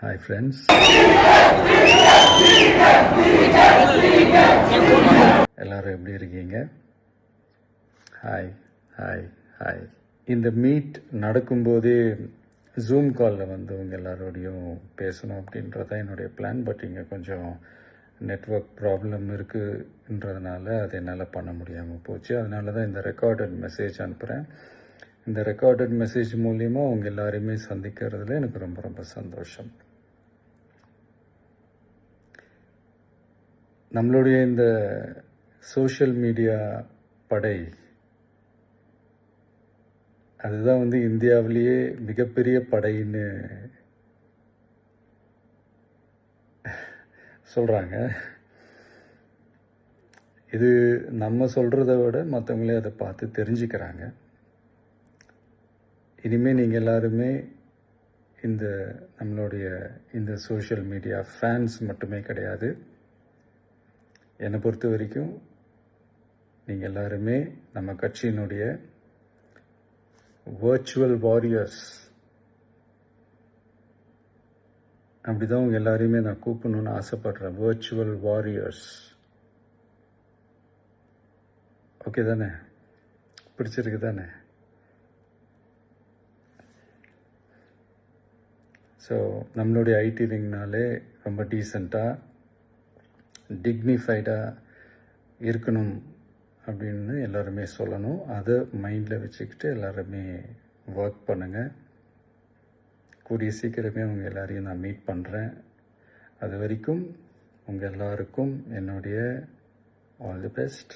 Hi friends. எல்லாரும் எப்படி இருக்கீங்க? Hi hi hi. இந்த மீட் நடக்கும்போதே ஜூம் காலில் வந்து உங்கள் எல்லாரோடையும் பேசணும் அப்படின்றதான் என்னுடைய பிளான். பட் இங்கே கொஞ்சம் நெட்வொர்க் ப்ராப்ளம் இருக்குன்றதுனால அது என்னால் பண்ண முடியாமல் போச்சு. அதனால தான் இந்த ரெக்கார்டட் மெசேஜ் அனுப்புகிறேன். இந்த ரெக்கார்டட் மெசேஜ் மூலிமா உங்கள் எல்லாரையுமே சந்திக்கிறதுல எனக்கு ரொம்ப ரொம்ப சந்தோஷம். நம்மளுடைய இந்த சோஷியல் மீடியா படை அதுதான் வந்து இந்தியாவிலேயே மிகப்பெரிய படைன்னு சொல்கிறாங்க. இது நம்ம சொல்கிறத விட மற்றவங்களே அதை பார்த்து தெரிஞ்சுக்கிறாங்க. இனிமேல் நீங்கள் எல்லாருமே இந்த நம்மளுடைய இந்த சோஷியல் மீடியா ஃபேன்ஸ் மட்டுமே கிடையாது. என்னை பொறுத்த வரைக்கும் நீங்கள் எல்லாருமே நம்ம கட்சியினுடைய வர்ச்சுவல் வாரியர்ஸ். அப்படிதான் உங்கள் எல்லாரையுமே நான் கூப்பிடணும்னு ஆசைப்படுறேன். Virtual warriors. ஓகே தானே? பிடிச்சிருக்கு தானே? ஸோ நம்மளுடைய ஐடி விங்னாலே ரொம்ப டீசெண்டாக டிக்னிஃபைடாக இருக்கணும் அப்படின்னு எல்லாருமே சொல்லணும். அதை மைண்டில் வச்சுக்கிட்டு எல்லாருமே ஒர்க் பண்ணுங்கள். கூடிய சீக்கிரமே உங்கள் எல்லாரையும் நான் மீட் பண்ணுறேன். அது வரைக்கும் உங்கள் எல்லாருக்கும் என்னுடைய ஆல் தி பெஸ்ட்.